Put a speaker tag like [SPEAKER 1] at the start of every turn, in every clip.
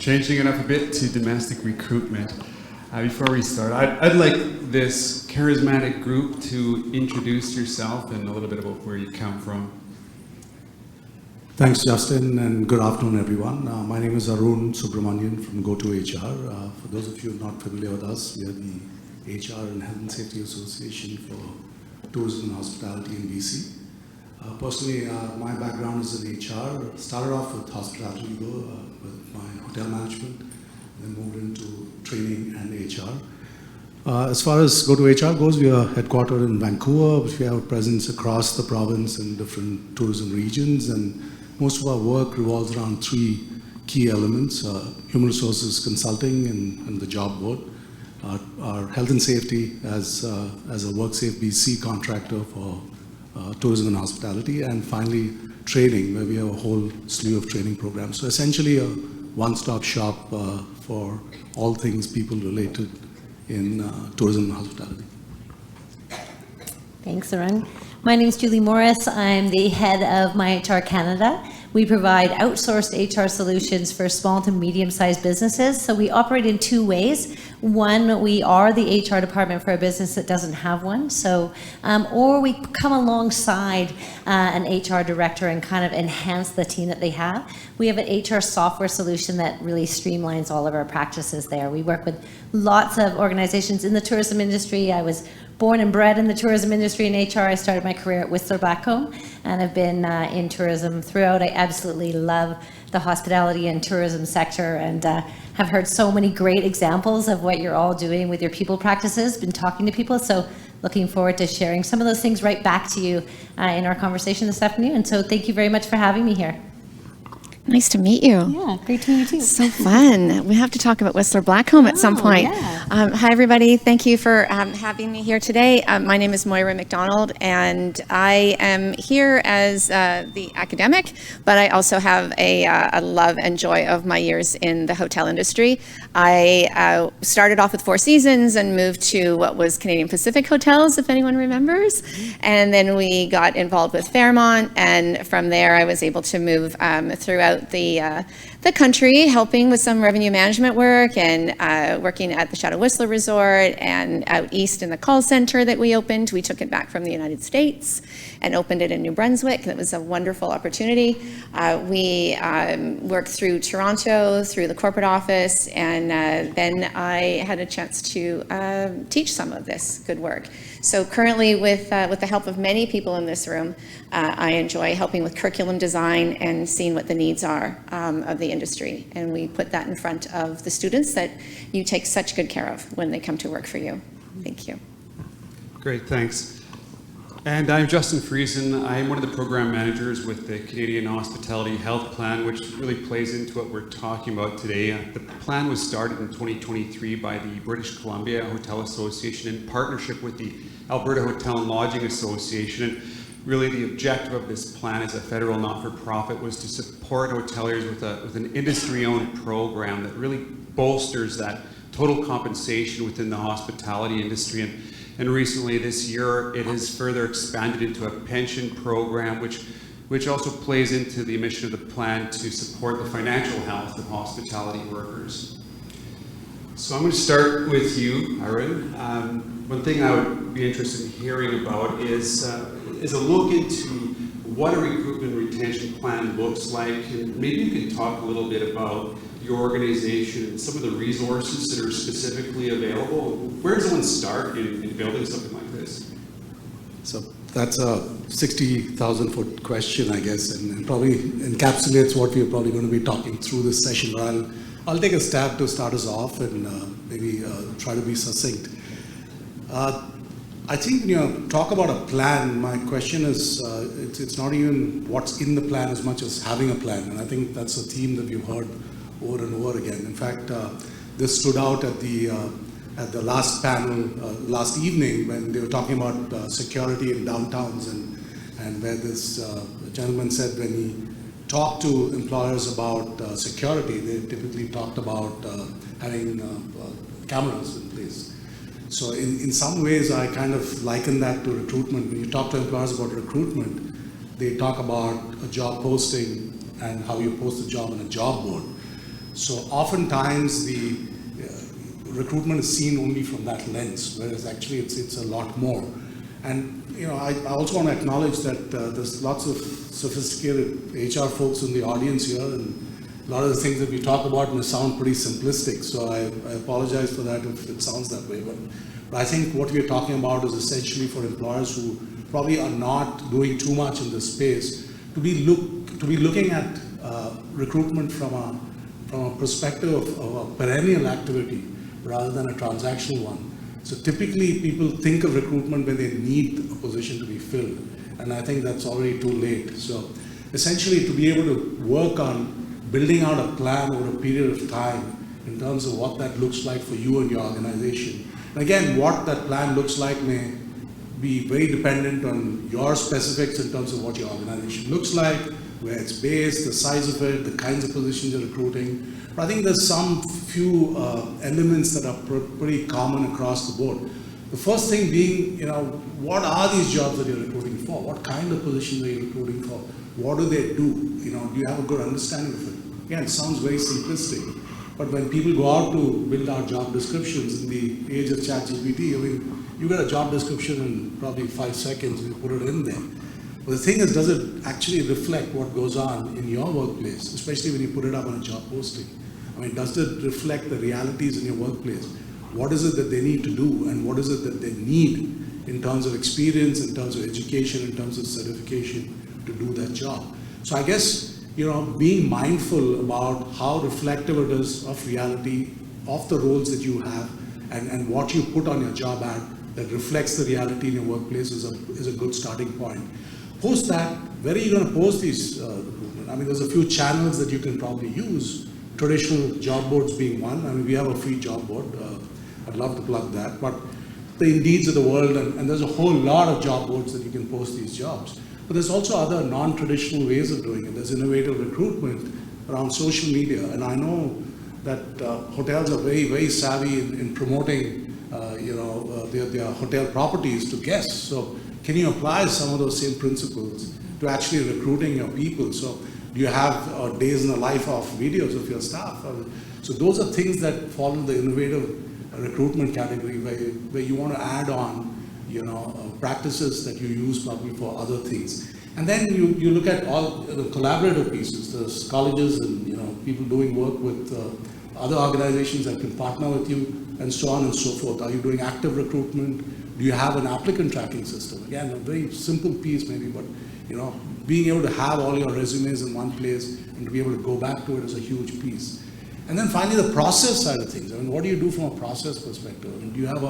[SPEAKER 1] changing it up a bit to domestic recruitment. Before we start, I'd like this charismatic group to introduce yourself and a little bit about where you come from.
[SPEAKER 2] Thanks, Justin, and good afternoon, everyone. My name is Arun Subramanian from GoToHR. For those of you not familiar with us, we are the HR and Health and Safety Association for Tourism and Hospitality in BC. Personally, my background is in HR. Started off with hospitality, with my hotel management, then moved into training and HR. As far as GoToHR goes, we are headquartered in Vancouver, but we have a presence across the province in different tourism regions, and most of our work revolves around three key elements: human resources consulting and the job board, our health and safety as a WorkSafe BC contractor for tourism and hospitality, and finally training, where we have a whole slew of training programs. So essentially a one-stop shop for all things people related in tourism and hospitality.
[SPEAKER 3] Thanks, Arun. My name is Julie Morris. I'm the head of MyHR Canada. We provide outsourced HR solutions for small to medium-sized businesses. So we operate in two ways. One, we are the HR department for a business that doesn't have one. So, or we come alongside an HR director and kind of enhance the team that they have. We have an HR software solution that really streamlines all of our practices there. We work with lots of organizations in the tourism industry. I was born and bred in the tourism industry in HR. I started my career at Whistler Blackcomb, and I've been in tourism throughout. I absolutely love the hospitality and tourism sector, and have heard so many great examples of what you're all doing with your people practices, been talking to people, so looking forward to sharing some of those things right back to you in our conversation this afternoon. So thank you very much for having me here.
[SPEAKER 4] Nice to meet you.
[SPEAKER 3] Yeah, great to meet you too.
[SPEAKER 4] So fun. We have to talk about Whistler Blackcomb at some point.
[SPEAKER 3] Yeah.
[SPEAKER 4] Hi, everybody. Thank you for having me here today. My name is Moira McDonald, and I am here as the academic, but I also have a love and joy of my years in the hotel industry. I started off with Four Seasons and moved to what was Canadian Pacific Hotels, if anyone remembers. And then we got involved with Fairmont, and from there I was able to move throughout the country, helping with some revenue management work and working at the Shadow Whistler Resort and out east in the call center that we opened. We took it back from the United States and opened it in New Brunswick. It was a wonderful opportunity. We worked through Toronto, through the corporate office, and then I had a chance to teach some of this good work. So currently, with the help of many people in this room, I enjoy helping with curriculum design and seeing what the needs are of the industry. And we put that in front of the students that you take such good care of when they come to work for you. Thank you.
[SPEAKER 1] Great, thanks. And I'm Justin Friesen. I'm one of the program managers with the Canadian Hospitality Health Plan, which really plays into what we're talking about today. The plan was started in 2023 by the British Columbia Hotel Association in partnership with the Alberta Hotel and Lodging Association. And really the objective of this plan as a federal not-for-profit was to support hoteliers with an industry-owned program that really bolsters that total compensation within the hospitality industry. And recently this year, it has further expanded into a pension program, which also plays into the mission of the plan to support the financial health of hospitality workers. So I'm going to start with you, Arun. One thing I would be interested in hearing about is a look into what a recruitment retention plan looks like, and maybe you can talk a little bit about your organization and some of the resources that are specifically available. Where does one start in building something like this?
[SPEAKER 2] So that's a 60,000-foot question, I guess, and probably encapsulates what we're probably going to be talking through this session. But I'll take a stab to start us off and maybe try to be succinct. I think when you talk about a plan, my question is, it's not even what's in the plan as much as having a plan. And I think that's a theme that we've heard over and over again. In fact, this stood out at the last panel last evening when they were talking about security in downtowns, and where this gentleman said when he talked to employers about security, they typically talked about having cameras in place. So in some ways, I kind of liken that to recruitment. When you talk to employers about recruitment, they talk about a job posting and how you post a job on a job board. So oftentimes the recruitment is seen only from that lens, whereas actually it's a lot more. And I also want to acknowledge that there's lots of sophisticated HR folks in the audience here, and a lot of the things that we talk about may sound pretty simplistic. So I apologize for that if it sounds that way. But I think what we're talking about is essentially for employers who probably are not doing too much in this space to be looking at recruitment from a perspective of a perennial activity rather than a transactional one. So typically people think of recruitment when they need a position to be filled, and I think that's already too late. So essentially to be able to work on building out a plan over a period of time in terms of what that looks like for you and your organization. And again, what that plan looks like may be very dependent on your specifics in terms of what your organization looks like, where it's based, the size of it, the kinds of positions you're recruiting. But I think there's some few elements that are pretty common across the board. The first thing being, what are these jobs that you're recruiting for? What kind of positions are you recruiting for? What do they do? Do you have a good understanding of it? Again, it sounds very simplistic, but when people go out to build out job descriptions in the age of ChatGPT, you get a job description in probably 5 seconds and you put it in there. But the thing is, does it actually reflect what goes on in your workplace, especially when you put it up on a job posting? Does it reflect the realities in your workplace? What is it that they need to do, and what is it that they need in terms of experience, in terms of education, in terms of certification to do that job? So I guess, being mindful about how reflective it is of reality, of the roles that you have, and what you put on your job ad that reflects the reality in your workplace is a good starting point. Post that, where are you going to post these recruitment? There's a few channels that you can probably use, traditional job boards being one. We have a free job board. I'd love to plug that. But the Indeeds of the world, and there's a whole lot of job boards that you can post these jobs. But there's also other non-traditional ways of doing it. There's innovative recruitment around social media. And I know that hotels are very, very savvy in promoting their hotel properties to guests. So can you apply some of those same principles to actually recruiting your people? So do you have days in the life of videos of your staff? So those are things that fall in the innovative recruitment category where you want to add on practices that you use probably for other things. And then you look at all the collaborative pieces. There's colleges and people doing work with other organizations that can partner with you, and so on and so forth. Are you doing active recruitment? Do you have an applicant tracking system? Again, a very simple piece maybe, but being able to have all your resumes in one place and to be able to go back to it is a huge piece. And then finally, the process side of things. What do you do from a process perspective? Do you have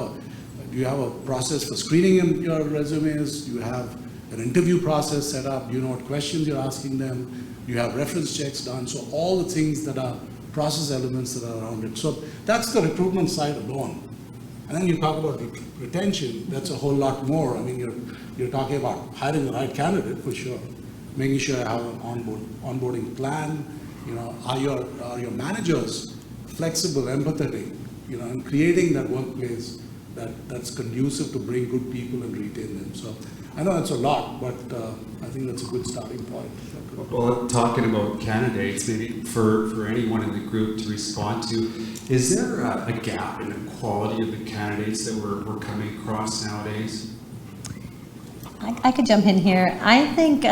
[SPEAKER 2] a process for screening your resumes? Do you have an interview process set up? Do you know what questions you're asking them? Do you have reference checks done? So all the things that are process elements that are around it. So that's the recruitment side alone. And then you talk about retention, that's a whole lot more. You're talking about hiring the right candidate for sure, making sure you have an onboarding plan. Are your managers flexible, empathetic, and creating that workplace that's conducive to bring good people and retain them. So I know that's a lot, but I think that's a good starting point.
[SPEAKER 1] Well, talking about candidates, maybe for anyone in the group to respond to, is there a gap in the quality of the candidates that we're coming across nowadays?
[SPEAKER 3] I could jump in here. I think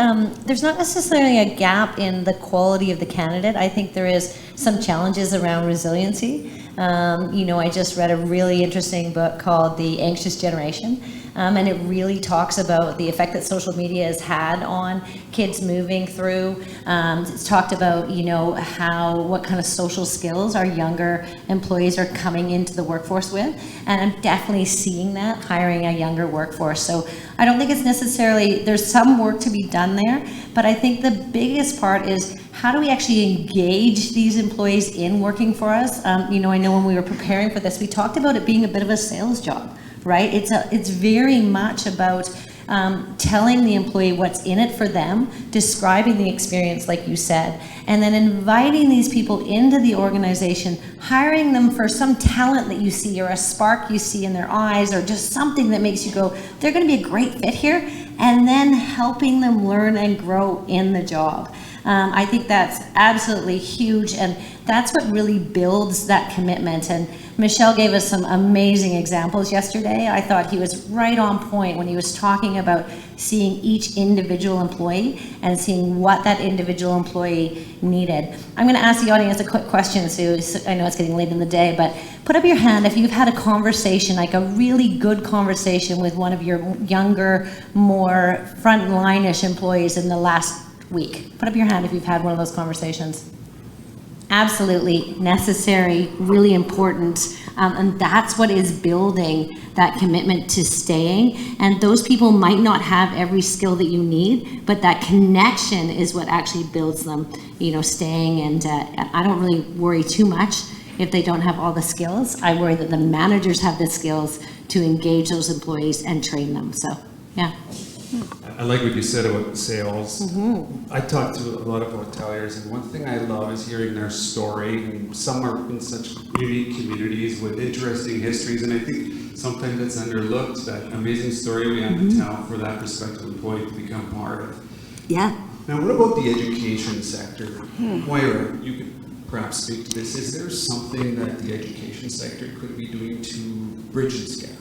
[SPEAKER 3] there's not necessarily a gap in the quality of the candidate. I think there is some challenges around resiliency. I just read a really interesting book called The Anxious Generation, and it really talks about the effect that social media has had on kids moving through. It's talked about, what kind of social skills our younger employees are coming into the workforce with, and I'm definitely seeing that hiring a younger workforce. So I don't think it's necessarily, there's some work to be done there, but I think the biggest part is how do we actually engage these employees in working for us? I know when we were preparing for this, we talked about it being a bit of a sales job, right? It's very much about telling the employee what's in it for them, describing the experience like you said, and then inviting these people into the organization, hiring them for some talent that you see or a spark you see in their eyes or just something that makes you go, they're going to be a great fit here, and then helping them learn and grow in the job. I think that's absolutely huge, and that's what really builds that commitment. And Michelle gave us some amazing examples yesterday. I thought he was right on point when he was talking about seeing each individual employee and seeing what that individual employee needed. I'm going to ask the audience a quick question, Sue. I know it's getting late in the day, but put up your hand if you've had a conversation, like a really good conversation with one of your younger, more frontline-ish employees in the last week. Put up your hand if you've had one of those conversations. Absolutely necessary, really important, and that's what is building that commitment to staying. And those people might not have every skill that you need, but that connection is what actually builds them, staying. And I don't really worry too much if they don't have all the skills. I worry that the managers have the skills to engage those employees and train them. So, yeah.
[SPEAKER 1] I like what you said about sales. I talk to a lot of hoteliers, and one thing I love is hearing their story. And some are in such unique communities with interesting histories, and I think sometimes it's underlooked, that amazing story we have to tell for that prospective employee to become part of.
[SPEAKER 3] Yeah.
[SPEAKER 1] Now, what about the education sector? Moira, you could perhaps speak to this. Is there something that the education sector could be doing to bridge this gap?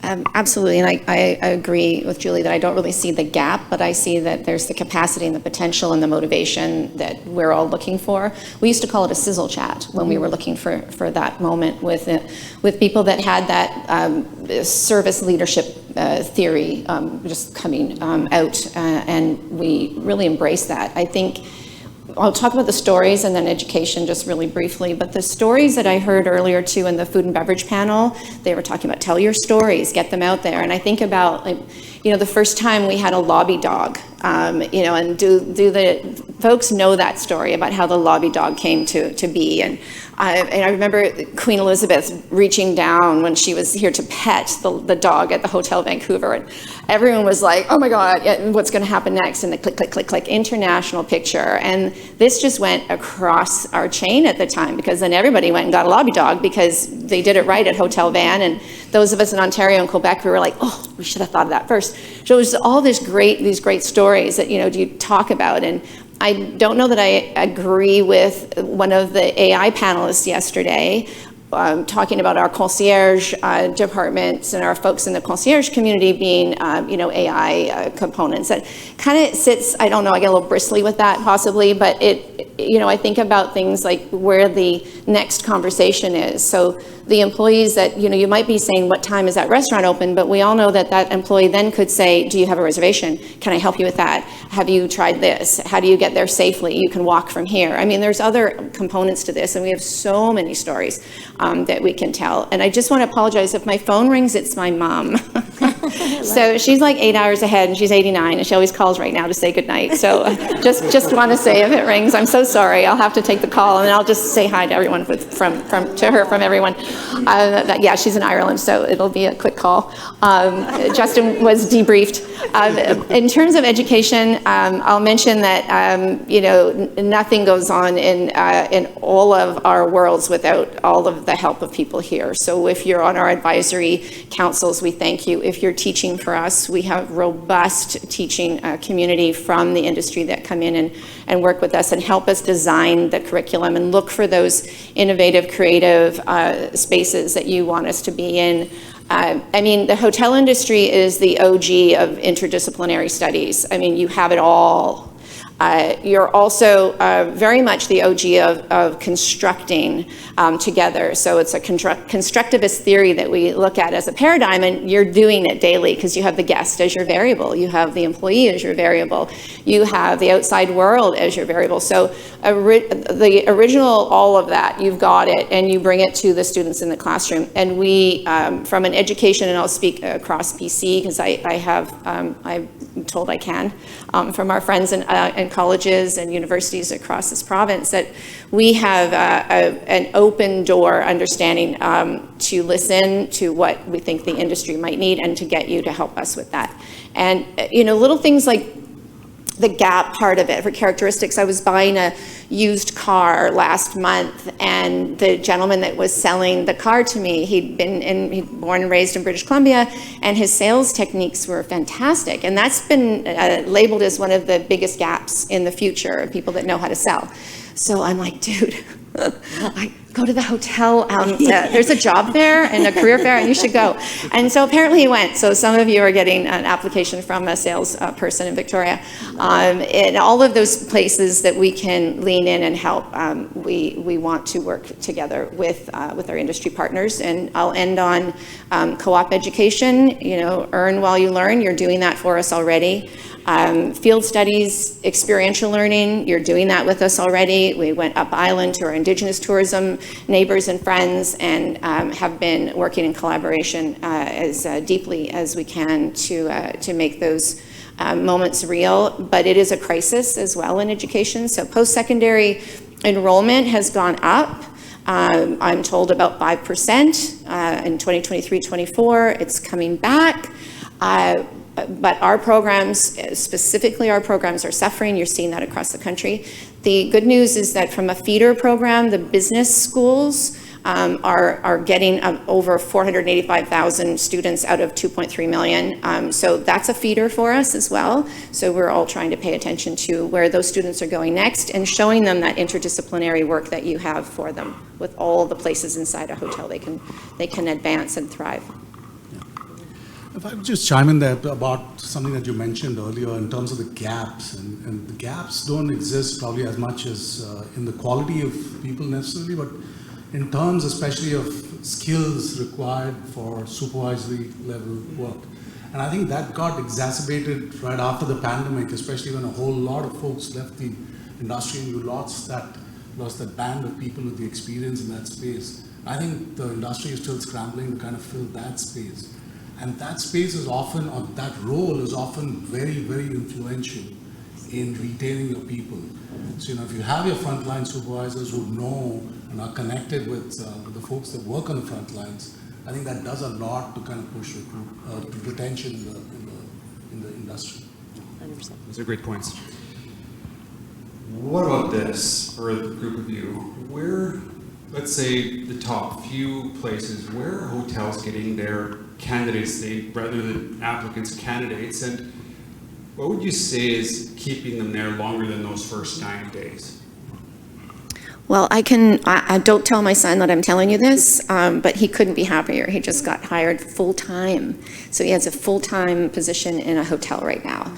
[SPEAKER 4] Absolutely, and I agree with Julie that I don't really see the gap, but I see that there's the capacity and the potential and the motivation that we're all looking for. We used to call it a sizzle chat when we were looking for that moment with people that had that service leadership theory just coming out, and we really embrace that. I think I'll talk about the stories and then education just really briefly, but the stories that I heard earlier too in the food and beverage panel, they were talking about tell your stories, get them out there. And I think about, the first time we had a lobby dog, and do the folks know that story about how the lobby dog came to be? And I remember Queen Elizabeth reaching down when she was here to pet the dog at the Hotel Vancouver, and everyone was like, oh my God, what's going to happen next? And the click, click, click, click, international picture. And this just went across our chain at the time, because then everybody went and got a lobby dog because they did it right at Hotel Van. And those of us in Ontario and Quebec, we were like, oh, we should have thought of that first. So there's all these great stories that, you talk about. And I don't know that I agree with one of the AI panelists yesterday talking about our concierge departments and our folks in the concierge community being, AI components. That kind of sits, I don't know, I get a little bristly with that possibly, but I think about things like where the next conversation is. So the employees that, you might be saying, what time is that restaurant open? But we all know that employee then could say, do you have a reservation? Can I help you with that? Have you tried this? How do you get there safely? You can walk from here. I mean, there's other components to this, and we have so many stories that we can tell. And I just want to apologize. If my phone rings, it's my mom. So she's like 8 hours ahead, and she's 89, and she always calls right now to say goodnight. So just want to say, if it rings, I'm so sorry. I'll have to take the call, and I'll just say hi to everyone from everyone. She's in Ireland, so it'll be a quick call. Justin was debriefed. In terms of education, I'll mention that nothing goes on in all of our worlds without all of the help of people here. So if you're on our advisory councils, we thank you. If you're teaching for us, we have robust teaching community from the industry that come in and work with us and help us design the curriculum and look for those innovative, creative spaces that you want us to be in. The hotel industry is the OG of interdisciplinary studies. You have it all. You're also very much the OG of constructing together. So it's a constructivist theory that we look at as a paradigm, and you're doing it daily because you have the guest as your variable, you have the employee as your variable, you have the outside world as your variable. So the original, all of that, you've got it, and you bring it to the students in the classroom. And we, from an education, and I'll speak across BC because I'm told I can, from our friends and colleges and universities across this province, that we have an open door understanding to listen to what we think the industry might need and to get you to help us with that. And little things like the gap part of it for characteristics. I was buying a used car last month, and the gentleman that was selling the car to me, he'd born and raised in British Columbia, and his sales techniques were fantastic. And that's been labeled as one of the biggest gaps in the future, people that know how to sell. So I'm like, dude, I go to the hotel. There's a job fair and a career fair, and you should go. And so apparently he went. So some of you are getting an application from a sales person in Victoria. In all of those places that we can lean in and help, we want to work together with our industry partners. And I'll end on co-op education. Earn while you learn. You're doing that for us already. Field studies, experiential learning, you're doing that with us already. We went up island to our Indigenous tourism neighbors and friends, and have been working in collaboration as deeply as we can to make those moments real. But it is a crisis as well in education. So post-secondary enrollment has gone up. I'm told about 5% in 2023-24. It's coming back. But our programs, specifically our programs, are suffering. You're seeing that across the country. The good news is that from a feeder program, the business schools are getting over 485,000 students out of 2.3 million. So that's a feeder for us as well. So we're all trying to pay attention to where those students are going next, and showing them that interdisciplinary work that you have for them with all the places inside a hotel they can advance and thrive.
[SPEAKER 2] If I could just chime in there about something that you mentioned earlier in terms of the gaps, and the gaps don't exist probably as much as in the quality of people necessarily, but in terms especially of skills required for supervisory level work. And I think that got exacerbated right after the pandemic, especially when a whole lot of folks left the industry and you lost that band of people with the experience in that space. I think the industry is still scrambling to kind of fill that space. And that space is often, or that role is often very, very influential in retaining your people. So, if you have your frontline supervisors who know and are connected with the folks that work on the front lines, I think that does a lot to kind of push retention in the industry.
[SPEAKER 3] 100%.
[SPEAKER 1] Those are great points. What about this for the group of you? Where, let's say, the top few places, where are hotels getting their candidates rather than applicants, candidates, and what would you say is keeping them there longer than those first 90 days?
[SPEAKER 4] Well, I don't tell my son that I'm telling you this, but he couldn't be happier. He just got hired full-time. So he has a full-time position in a hotel right now.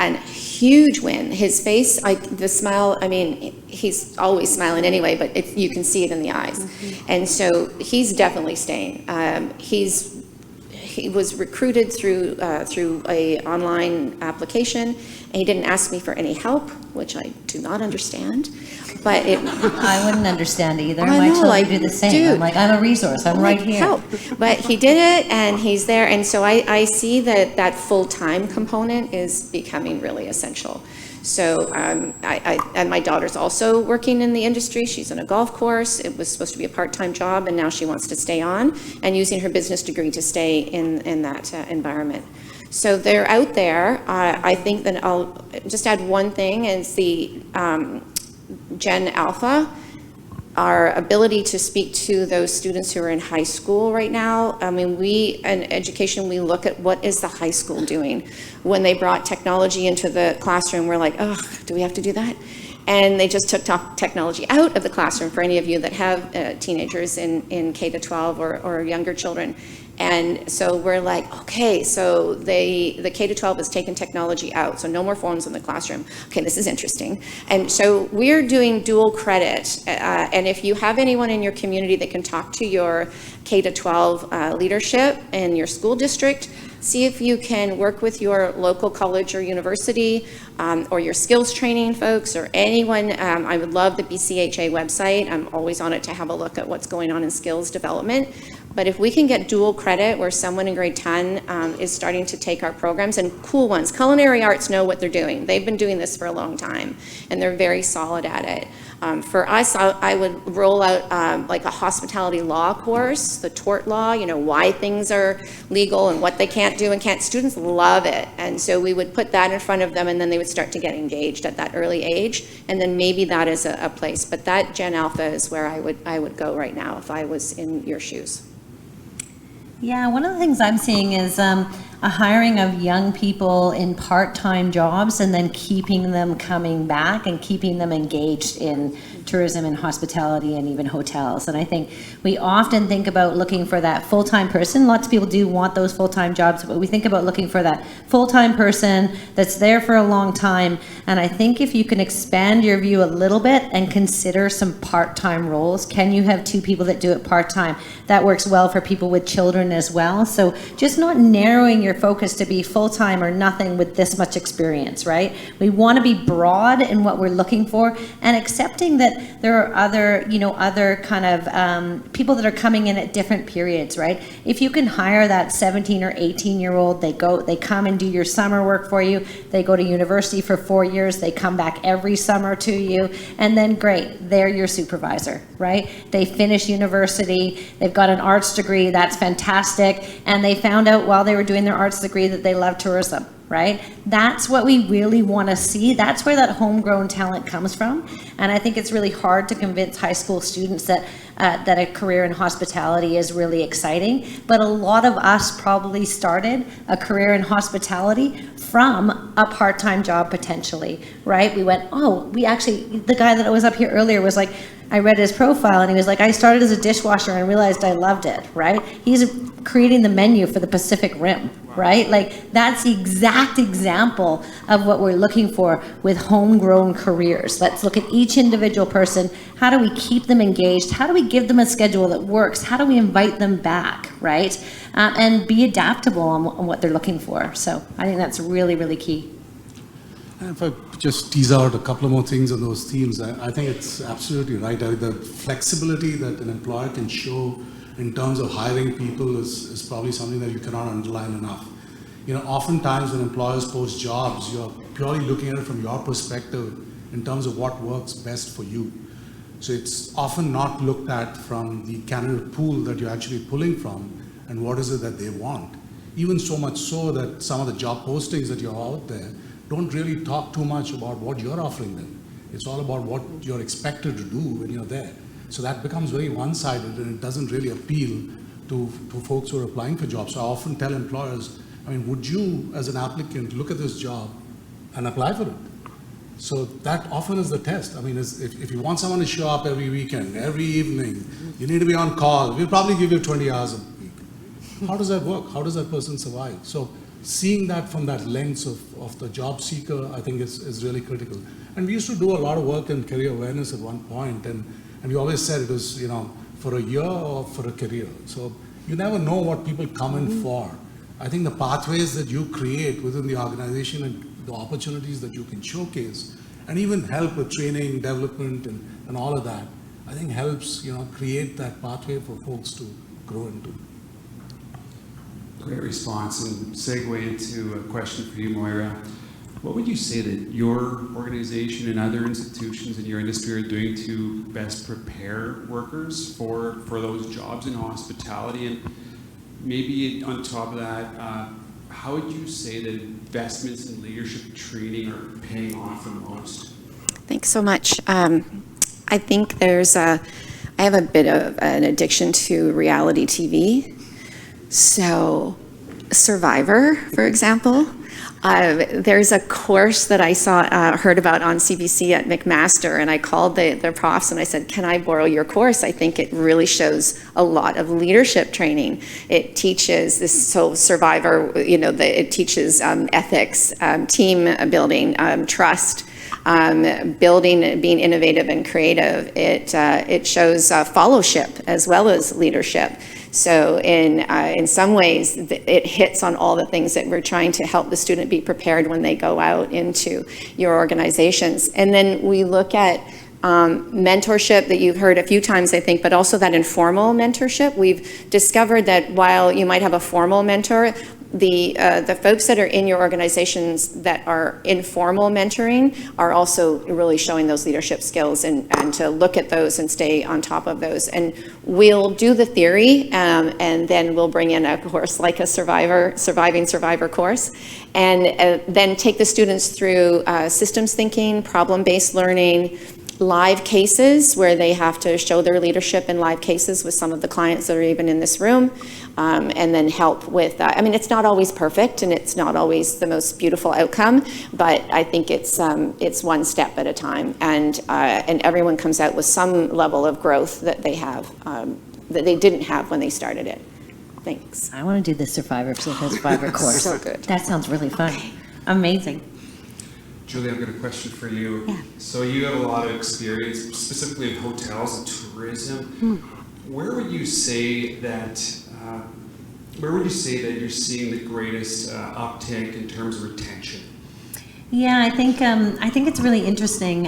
[SPEAKER 4] And huge win. His face, the smile, he's always smiling anyway, but you can see it in the eyes. And so he's definitely staying. He was recruited through a online application, and he didn't ask me for any help, which I do not understand. But
[SPEAKER 3] I wouldn't understand either.
[SPEAKER 4] I
[SPEAKER 3] My
[SPEAKER 4] know,
[SPEAKER 3] children do the same.
[SPEAKER 4] dude,
[SPEAKER 3] I'm like, I'm a resource. I'm right here.
[SPEAKER 4] Help. But he did it, and he's there. And so I see that full-time component is becoming really essential. So and my daughter's also working in the industry. She's in a golf course. It was supposed to be a part-time job, and now she wants to stay on and using her business degree to stay in that environment. So they're out there. I think that I'll just add one thing is the Gen Alpha, our ability to speak to those students who are in high school right now. In education, we look at what is the high school doing. When they brought technology into the classroom, we're like, oh, do we have to do that? And they just took technology out of the classroom for any of you that have teenagers in K-12 or younger children. And so we're like, okay, so the K-12 has taken technology out, so no more phones in the classroom. Okay, this is interesting. And so we're doing dual credit. And if you have anyone in your community that can talk to your K-12 leadership in your school district, see if you can work with your local college or university or your skills training folks or anyone. I would love the BCHA website. I'm always on it to have a look at what's going on in skills development. But if we can get dual credit where someone in grade 10 is starting to take our programs, and cool ones, culinary arts know what they're doing. They've been doing this for a long time, and they're very solid at it. For us, I would roll out like a hospitality law course, the tort law, you know, why things are legal and what they can't do and can't. Students love it. And so we would put that in front of them, and then they would start to get engaged at that early age. And then maybe that is a place. But that Gen Alpha is where I would go right now if I was in your shoes.
[SPEAKER 3] Yeah, one of the things I'm seeing is a hiring of young people in part-time jobs and then keeping them coming back and keeping them engaged in tourism and hospitality and even hotels. And I think we often think about looking for that full-time person. Lots of people do want those full-time jobs, but we think about looking for that full-time person that's there for a long time. And I think if you can expand your view a little bit and consider some part-time roles, can you have two people that do it part-time? That works well for people with children as well. So just not narrowing your focus to be full-time or nothing with this much experience, right? We want to be broad in what we're looking for and accepting that there are other kind of people that are coming in at different periods, right? If you can hire that 17 or 18-year-old, they come and do your summer work for you. They go to university for 4 years. They come back every summer to you, and then great, they're your supervisor, right? They finish university. They've got an arts degree. That's fantastic. And they found out while they were doing their arts degree that they love tourism, right? That's what we really want to see. That's where that homegrown talent comes from. And I think it's really hard to convince high school students that a career in hospitality is really exciting. But a lot of us probably started a career in hospitality from a part-time job potentially, right? We went, the guy that was up here earlier was like, I read his profile and he was like, I started as a dishwasher and realized I loved it, right? He's creating the menu for the Pacific Rim, right? Like that's the exact example of what we're looking for with homegrown careers. Let's look at each individual person. How do we keep them engaged? How do we give them a schedule that works? How do we invite them back, right? And be adaptable on what they're looking for. So I think that's really, really key.
[SPEAKER 2] And if I just tease out a couple of more things on those themes, I think it's absolutely right. The flexibility that an employer can show in terms of hiring people is probably something that you cannot underline enough. You know, oftentimes when employers post jobs, you're purely looking at it from your perspective in terms of what works best for you. So it's often not looked at from the candidate pool that you're actually pulling from and what is it that they want. Even so much so that some of the job postings that you're out there don't really talk too much about what you're offering them. It's all about what you're expected to do when you're there. So that becomes very one-sided and it doesn't really appeal to folks who are applying for jobs. So I often tell employers, would you as an applicant look at this job and apply for it? So that often is the test. If you want someone to show up every weekend, every evening, you need to be on call, we'll probably give you 20 hours a week. How does that work? How does that person survive? So seeing that from that lens of the job seeker, I think is really critical. And we used to do a lot of work in career awareness at one point, and we always said it was, for a year or for a career. So you never know what people come in for. I think the pathways that you create within the organization and the opportunities that you can showcase, and even help with training, development, and all of that, I think helps, create that pathway for folks to grow into.
[SPEAKER 1] Great response, and segue into a question for you, Moira. What would you say that your organization and other institutions in your industry are doing to best prepare workers for those jobs in hospitality? And maybe on top of that, how would you say that investments in leadership training are paying off the most?
[SPEAKER 4] Thanks so much. I think I have a bit of an addiction to reality TV. So Survivor, for example, there's a course that I heard about on CBC at McMaster, and I called the profs and I said, can I borrow your course? I think it really shows a lot of leadership training. It teaches Survivor, it teaches ethics, team building, trust, building, being innovative and creative. It shows fellowship as well as leadership. So in some ways, it hits on all the things that we're trying to help the student be prepared when they go out into your organizations. And then we look at mentorship that you've heard a few times, I think, but also that informal mentorship. We've discovered that while you might have a formal mentor, the folks that are in your organizations that are informal mentoring are also really showing those leadership skills, and to look at those and stay on top of those. And we'll do the theory, and then we'll bring in a course like a surviving survivor course, and then take the students through systems thinking, problem-based learning, live cases where they have to show their leadership in live cases with some of the clients that are even in this room, and then help with I mean, it's not always perfect and it's not always the most beautiful outcome, but I think it's one step at a time, and everyone comes out with some level of growth that they have that they didn't have when they started it. Thanks.
[SPEAKER 3] I want to do the survivor course.
[SPEAKER 4] So good.
[SPEAKER 3] That sounds really fun. Amazing.
[SPEAKER 1] Julie, I've got a question for you.
[SPEAKER 3] Yeah.
[SPEAKER 1] So you have a lot of experience, specifically in hotels and tourism. Where would you say that you're seeing the greatest uptick in terms of retention?
[SPEAKER 3] Yeah, I think it's really interesting.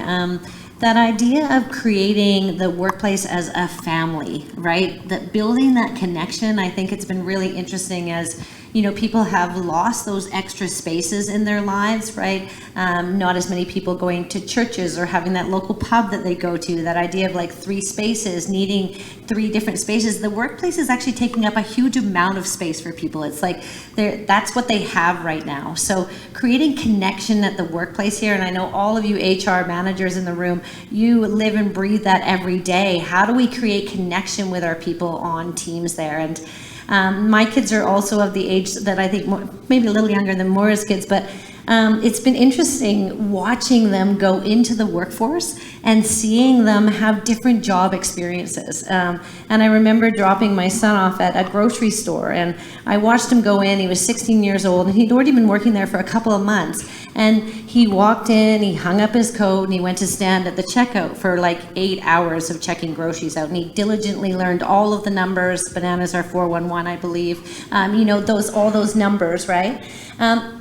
[SPEAKER 3] That idea of creating the workplace as a family, right? That building that connection, I think it's been really interesting as, you know, people have lost those extra spaces in their lives, right? Not as many people going to churches or having that local pub that they go to, that idea of like 3 spaces, needing 3 different spaces. The workplace is actually taking up a huge amount of space for people. It's like that's what they have right now. So creating connection at the workplace here, and I know all of you HR managers in the room, you live and breathe that every day. How do we create connection with our people on teams there? And my kids are also of the age that I think maybe a little younger than Moira's kids, but it's been interesting watching them go into the workforce and seeing them have different job experiences. And I remember dropping my son off at a grocery store, and I watched him go in. He was 16 years old, and he'd already been working there for a couple of months. And he walked in, he hung up his coat, and he went to stand at the checkout for like 8 hours of checking groceries out. And he diligently learned all of the numbers. Bananas are 411, I believe. You know, all those numbers, right?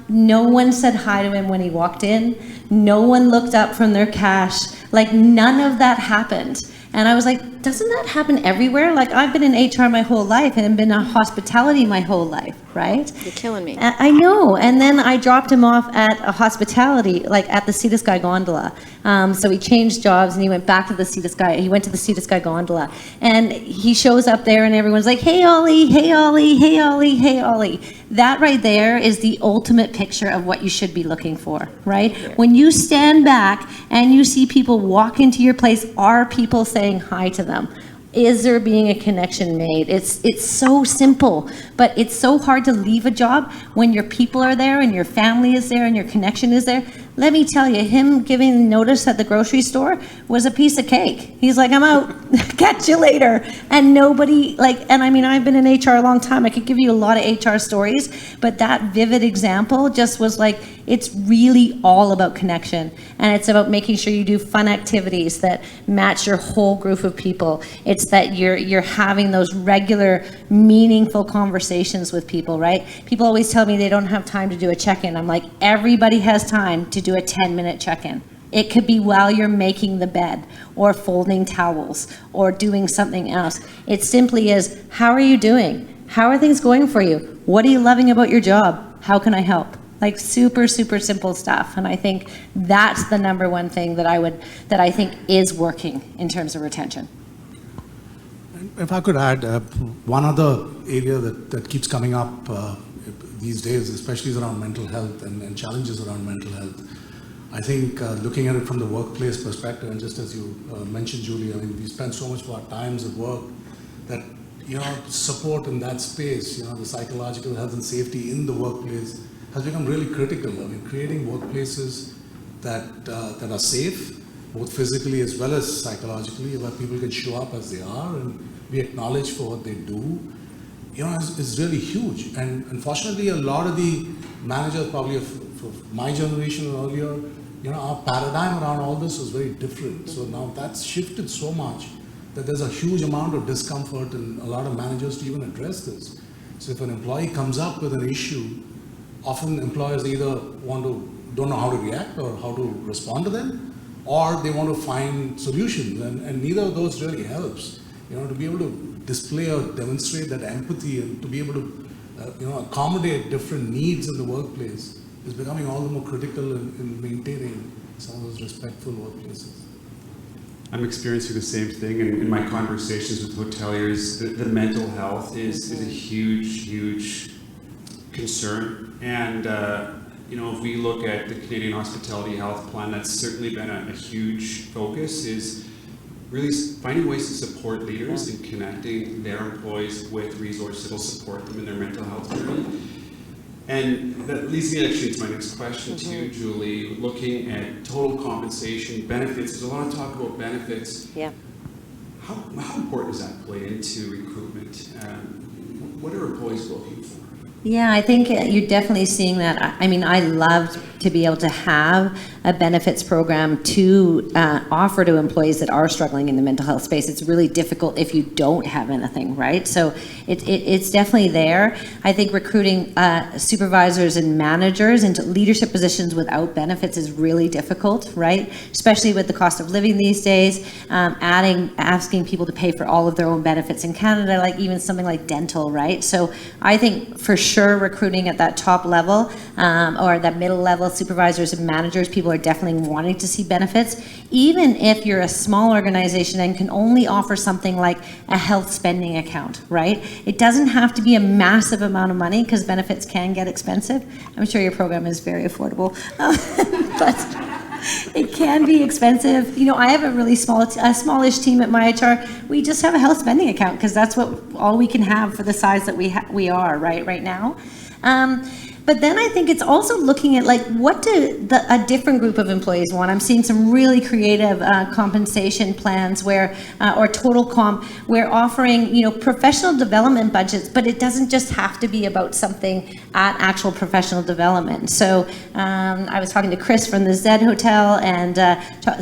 [SPEAKER 3] No one said hi to him when he walked in. No one looked up from their cash. Like, none of that happened. And I was like, doesn't that happen everywhere? Like, I've been in HR my whole life and been in hospitality my whole life, right?
[SPEAKER 4] You're killing me.
[SPEAKER 3] I know. And then I dropped him off at a hospitality, like at the Sea to Sky gondola. So he changed jobs and he went back to the Sea to Sky. He went to the Sea to Sky gondola. And he shows up there and everyone's like, hey, Ollie, hey, Ollie, hey, Ollie, hey, Ollie. That right there is the ultimate picture of what you should be looking for, right? Yeah. When you stand back and you see people walk into your place, are people saying hi to them? Is there being a connection made? It's so simple, but it's so hard to leave a job when your people are there and your family is there and your connection is there. Let me tell you, him giving notice at the grocery store was a piece of cake. He's like, I'm out, catch you later. And nobody, and I mean, I've been in HR a long time. I could give you a lot of HR stories, but that vivid example just was like, it's really all about connection. And it's about making sure you do fun activities that match your whole group of people. It's that you're having those regular, meaningful conversations with people, right? People always tell me they don't have time to do a check-in. I'm like, everybody has time to do a 10-minute check-in. It could be while you're making the bed or folding towels or doing something else. It simply is, how are you doing? How are things going for you? What are you loving about your job? How can I help? Like super, super simple stuff. And I think that's the number one thing that I think is working in terms of retention.
[SPEAKER 2] If I could add, one other area that keeps coming up these days, especially is around mental health and challenges around mental health. I think looking at it from the workplace perspective, and just as you mentioned, Julie, I mean, we spend so much of our times at work that, you know, support in that space, you know, the psychological health and safety in the workplace has become really critical. I mean, creating workplaces that are safe, both physically as well as psychologically, where people can show up as they are and be acknowledged for what they do, you know, is really huge. And unfortunately, a lot of the managers, probably of my generation or earlier, you know, our paradigm around all this was very different. So now that's shifted so much that there's a huge amount of discomfort in a lot of managers to even address this. So if an employee comes up with an issue, often employers either don't know how to react or how to respond to them, or they want to find solutions, and neither of those really helps. To be able to display or demonstrate that empathy and to be able to accommodate different needs in the workplace is becoming all the more critical in maintaining some of those respectful workplaces.
[SPEAKER 1] I'm experiencing the same thing in my conversations with hoteliers. The mental health is a huge concern. And, if we look at the Canadian Hospitality Health Plan, that's certainly been a huge focus, is really finding ways to support leaders in connecting their employees with resources that will support them in their mental health journey. And that leads me actually to my next question too, Julie. Looking at total compensation, benefits, there's a lot of talk about benefits.
[SPEAKER 3] Yeah.
[SPEAKER 1] How important does that play into recruitment? What are employees looking for?
[SPEAKER 3] Yeah, I think you're definitely seeing that. I mean, I love to be able to have a benefits program to offer to employees that are struggling in the mental health space. It's really difficult if you don't have anything, right? So it's definitely there. I think recruiting supervisors and managers into leadership positions without benefits is really difficult, right? Especially with the cost of living these days, asking people to pay for all of their own benefits in Canada, like even something like dental, right? So I think for sure recruiting at that top level or that middle level, supervisors and managers, people are definitely wanting to see benefits. Even if you're a small organization and can only offer something like a health spending account, right? It doesn't have to be a massive amount of money because benefits can get expensive. I'm sure your program is very affordable, but it can be expensive. I have a really smallish team at my HR. We just have a health spending account because that's all we can have for the size that we are right now. But then I think it's also looking at what do a different group of employees want. I'm seeing some really creative compensation plans where, or total comp, we're offering, professional development budgets, but it doesn't just have to be about something at actual professional development. So I was talking to Chris from the Zed Hotel and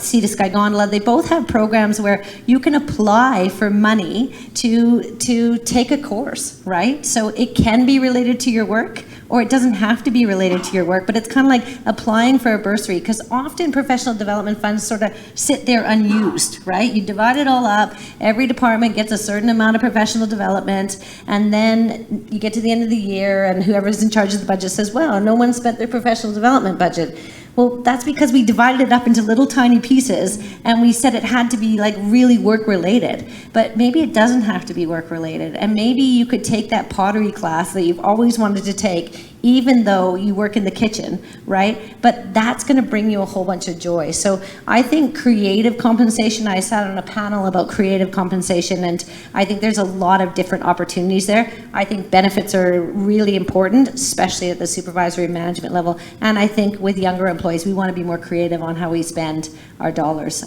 [SPEAKER 3] Sea to Sky Gondola. They both have programs where you can apply for money to take a course, right? So it can be related to your work, or it doesn't have to be related to your work, but it's kind of like applying for a bursary, because often professional development funds sort of sit there unused, right? You divide it all up, every department gets a certain amount of professional development, and then you get to the end of the year and whoever's in charge of the budget says, well, no one spent their professional development budget. Well, that's because we divided it up into little tiny pieces and we said it had to be really work related, but maybe it doesn't have to be work related. And maybe you could take that pottery class that you've always wanted to take, even though you work in the kitchen, right? But that's going to bring you a whole bunch of joy. So I think creative compensation, I sat on a panel about creative compensation, and I think there's a lot of different opportunities there. I think benefits are really important, especially at the supervisory management level. And I think with younger employees, we want to be more creative on how we spend our dollars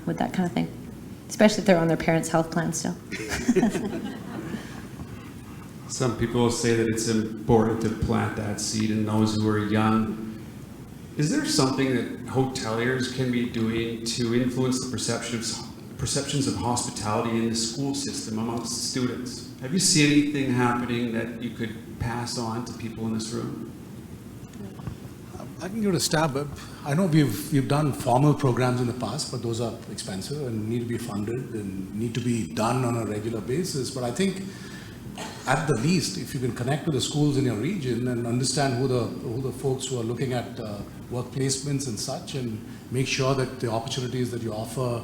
[SPEAKER 3] with that kind of thing, especially if they're on their parents' health plan still.
[SPEAKER 1] Some people say that it's important to plant that seed in those who are young. Is there something that hoteliers can be doing to influence the perceptions of hospitality in the school system amongst students? Have you seen anything happening that you could pass on to people in this room?
[SPEAKER 2] I can give it a stab. I know we've done formal programs in the past, but those are expensive and need to be funded and need to be done on a regular basis. But I think at the least, if you can connect with the schools in your region and understand who the folks who are looking at work placements and such, and make sure that the opportunities that you offer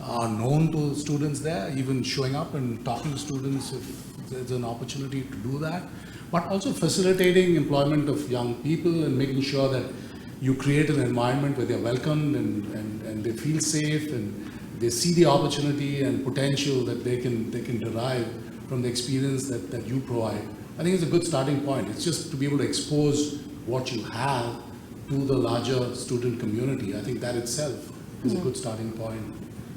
[SPEAKER 2] are known to students there, even showing up and talking to students if there's an opportunity to do that, but also facilitating employment of young people and making sure that you create an environment where they're welcomed and they feel safe and they see the opportunity and potential that they can derive from the experience that you provide. I think it's a good starting point. It's just to be able to expose what you have to the larger student community. I think that itself is a good starting point.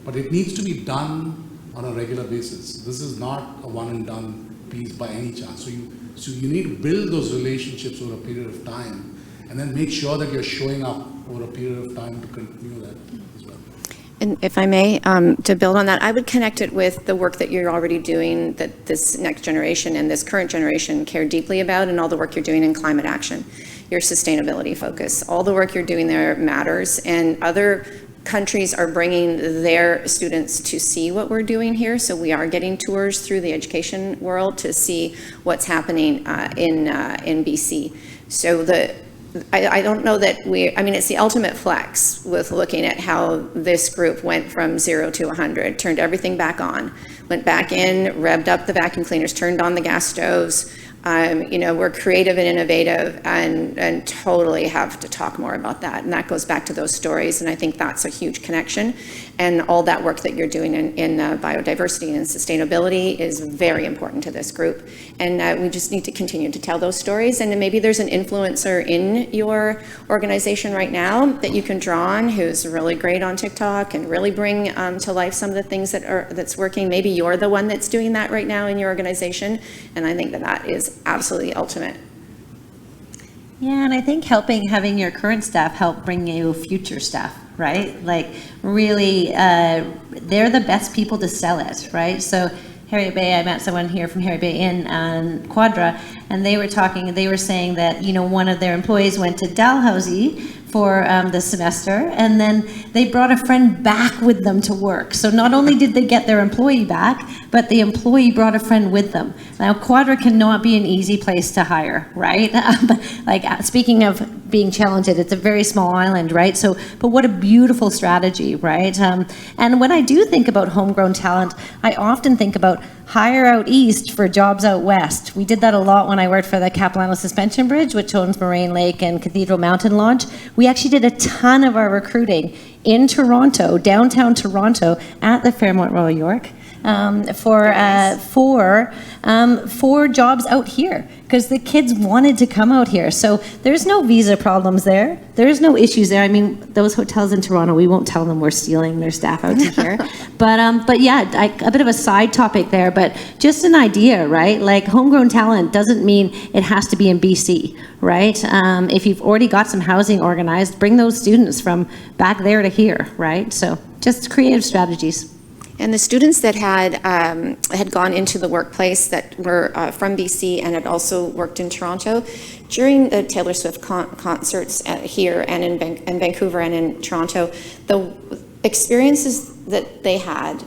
[SPEAKER 2] But it needs to be done on a regular basis. This is not a one and done piece by any chance. So you need to build those relationships over a period of time and then make sure that you're showing up over a period of time to continue that as well.
[SPEAKER 4] And if I may, to build on that, I would connect it with the work that you're already doing, that this next generation and this current generation care deeply about, and all the work you're doing in climate action, your sustainability focus. All the work you're doing there matters, and other countries are bringing their students to see what we're doing here. So we are getting tours through the education world to see what's happening in BC. So I don't know that it's the ultimate flex with looking at how this group went from 0 to 100, turned everything back on, went back in, revved up the vacuum cleaners, turned on the gas stoves. We're creative and innovative, and totally have to talk more about that. And that goes back to those stories, and I think that's a huge connection. And all that work that you're doing in biodiversity and sustainability is very important to this group. And we just need to continue to tell those stories. And then maybe there's an influencer in your organization right now that you can draw on, who's really great on TikTok and really bring to life some of the things that's working. Maybe you're the one that's doing that right now in your organization, and I think that is absolutely ultimate.
[SPEAKER 3] Yeah, and I think having your current staff help bring you future staff, right? Like really, they're the best people to sell it, right? So Harriet Bay, I met someone here from Harriet Bay in Quadra, and they were saying that, one of their employees went to Dalhousie for the semester, and then they brought a friend back with them to work. So not only did they get their employee back, but the employee brought a friend with them. Now, Quadra cannot be an easy place to hire, right? Speaking of being challenged, it's a very small island, right? So, but what a beautiful strategy, right? And when I do think about homegrown talent, I often think about hire out east for jobs out west. We did that a lot when I worked for the Capilano Suspension Bridge, which owns Moraine Lake and Cathedral Mountain Lodge. We actually did a ton of our recruiting in Toronto, downtown Toronto, at the Fairmont Royal York, for jobs out here, because the kids wanted to come out here. So there's no visa problems there. There's no issues there. I mean, those hotels in Toronto, we won't tell them we're stealing their staff out to here. But yeah, a bit of a side topic there, but just an idea, right? Like homegrown talent doesn't mean it has to be in BC, right? If you've already got some housing organized, bring those students from back there to here, right? So just creative strategies.
[SPEAKER 4] And the students that had gone into the workplace that were from BC and had also worked in Toronto, during the Taylor Swift concerts here and in Vancouver and in Toronto, the experiences that they had,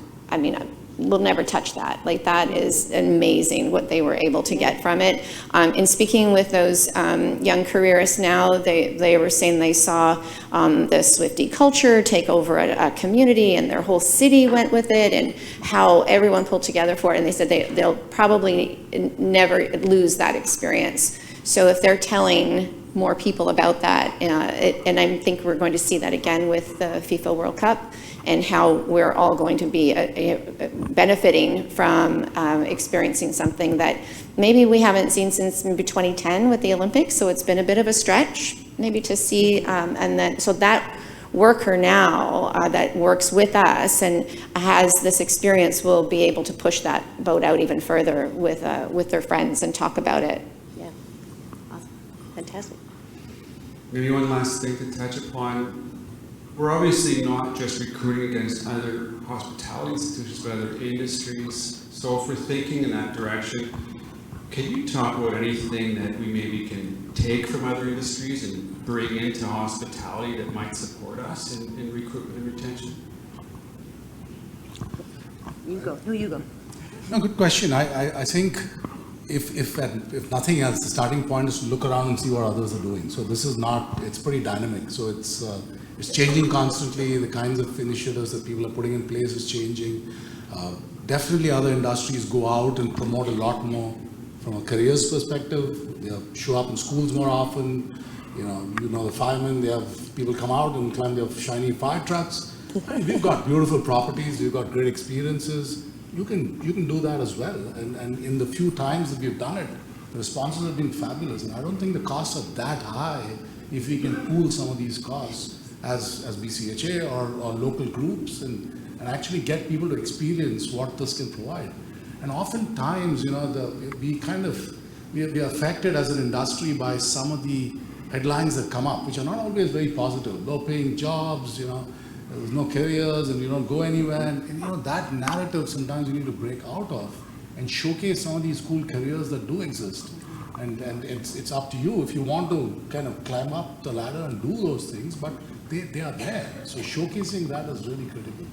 [SPEAKER 4] we'll never touch that. Like, that is amazing what they were able to get from it. In speaking with those young careerists now, they were saying they saw the Swiftie culture take over a community, and their whole city went with it, and how everyone pulled together for it. And they said they'll probably never lose that experience. So if they're telling more people about that, and I think we're going to see that again with the FIFA World Cup, and how we're all going to be benefiting from experiencing something that maybe we haven't seen since maybe 2010 with the Olympics. So it's been a bit of a stretch maybe to see, and then so that worker now that works with us and has this experience will be able to push that boat out even further with their friends and talk about it.
[SPEAKER 3] Yeah, awesome, fantastic.
[SPEAKER 1] Maybe one last thing to touch upon. We're obviously not just recruiting against other hospitality institutions, but other industries. So if we're thinking in that direction, can you talk about anything that we maybe can take from other industries and bring into hospitality that might support us in recruitment and retention?
[SPEAKER 3] You go. No, you go.
[SPEAKER 2] No, good question. I think if nothing else, the starting point is to look around and see what others are doing. So this is not, it's pretty dynamic. So it's changing constantly. The kinds of initiatives that people are putting in place is changing. Definitely other industries go out and promote a lot more from a careers perspective. They show up in schools more often. You know the firemen, they have people come out and climb their shiny fire trucks. We've got beautiful properties, we've got great experiences. You can do that as well. And in the few times that we've done it, the responses have been fabulous. And I don't think the costs are that high if we can pool some of these costs as BCHA or local groups and actually get people to experience what this can provide. And oftentimes, we are affected as an industry by some of the headlines that come up, which are not always very positive. Low-paying jobs, there's no careers and you don't go anywhere. And that narrative sometimes you need to break out of and showcase some of these cool careers that do exist. And it's up to you if you want to kind of climb up the ladder and do those things, but they are there. So showcasing that is really critical.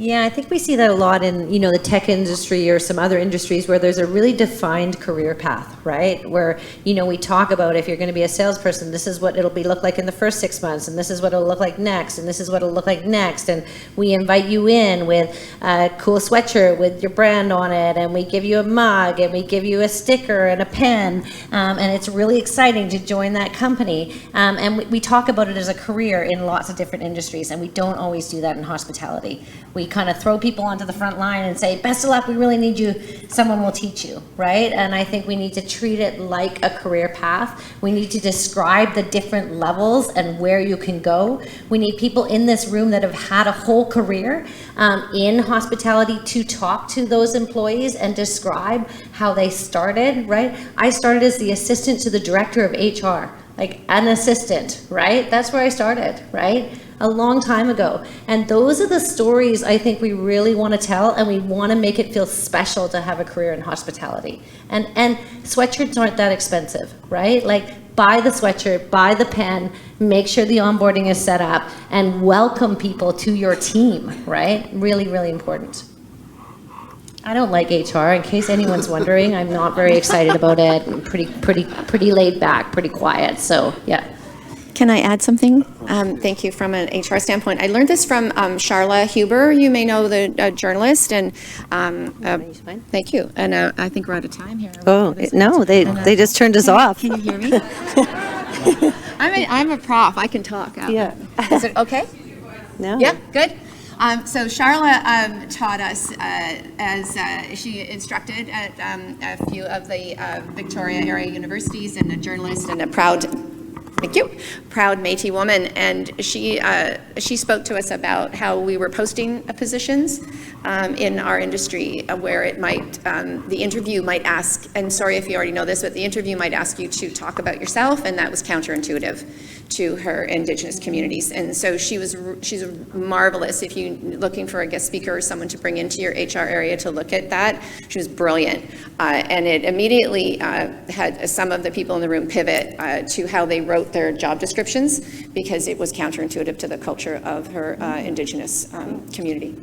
[SPEAKER 3] Yeah, I think we see that a lot in, the tech industry or some other industries where there's a really defined career path, right? Where, we talk about if you're going to be a salesperson, this is what it'll look like in the first 6 months, and this is what it'll look like next, and this is what it'll look like next. And we invite you in with a cool sweatshirt with your brand on it, and we give you a mug, and we give you a sticker and a pen, and it's really exciting to join that company. And we talk about it as a career in lots of different industries, and we don't always do that in hospitality. We kind of throw people onto the front line and say, best of luck, we really need you, someone will teach you, right? And I think we need to treat it like a career path. We need to describe the different levels and where you can go. We need people in this room that have had a whole career in hospitality to talk to those employees and describe how they started, right? I started as the assistant to the director of HR, like an assistant, right? That's where I started, right? A long time ago. And those are the stories I think we really want to tell, and we want to make it feel special to have a career in hospitality. And sweatshirts aren't that expensive, right? Like, buy the sweatshirt, buy the pen, make sure the onboarding is set up, and welcome people to your team, right? Really, really important. I don't like HR, in case anyone's wondering. I'm not very excited about it. I'm pretty laid back, pretty quiet, so yeah.
[SPEAKER 4] Can I add something? Thank you. From an HR standpoint, I learned this from Charla Huber. You may know the journalist, and thank you. And I think we're out of time here.
[SPEAKER 3] Oh, no, they just turned us off.
[SPEAKER 4] Can you hear me? I'm a prof. I can talk.
[SPEAKER 3] Yeah.
[SPEAKER 4] Is it okay?
[SPEAKER 3] No.
[SPEAKER 4] Yeah, good. So Charla taught us as she instructed at a few of the Victoria area universities, and a journalist and a proud Métis woman, and she spoke to us about how we were posting positions in our industry where it might, the interview might ask, and sorry if you already know this, but the interview might ask you to talk about yourself, and that was counterintuitive to her Indigenous communities. And so she's marvelous if you're looking for a guest speaker or someone to bring into your HR area to look at that. She was brilliant. And it immediately had some of the people in the room pivot to how they wrote their job descriptions, because it was counterintuitive to the culture of her Indigenous community.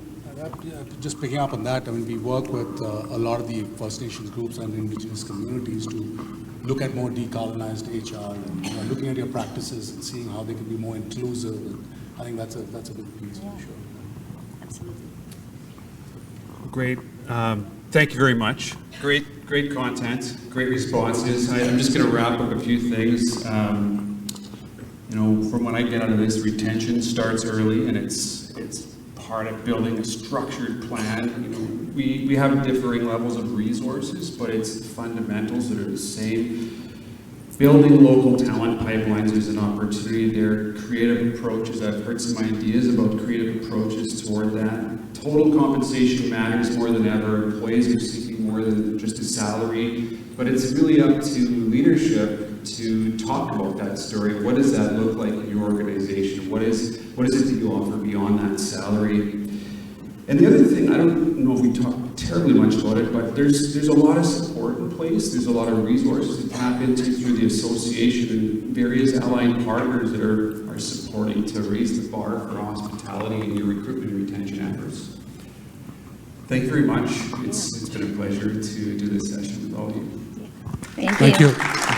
[SPEAKER 2] Just picking up on that, I mean, we work with a lot of the First Nations groups and Indigenous communities to look at more decolonized HR and looking at your practices and seeing how they can be more inclusive. And I think that's a big piece for sure.
[SPEAKER 3] Absolutely.
[SPEAKER 1] Great. Thank you very much. Great content, great responses. I'm just going to wrap up a few things. From what I get out of this, retention starts early, and it's part of building a structured plan. We have differing levels of resources, but it's fundamentals that are the same. Building local talent pipelines is an opportunity there. Creative approaches, I've heard some ideas about creative approaches toward that. Total compensation matters more than ever. Employees are seeking more than just a salary, but it's really up to leadership to talk about that story. What does that look like in your organization? What is it that you offer beyond that salary? And the other thing, I don't know if we talk terribly much about it, but there's a lot of support in place. There's a lot of resources to tap into through the association and various allied partners that are supporting to raise the bar for hospitality and your recruitment and retention efforts. Thank you very much. It's been a pleasure to do this session with all of you.
[SPEAKER 3] Thank you.
[SPEAKER 2] Thank you.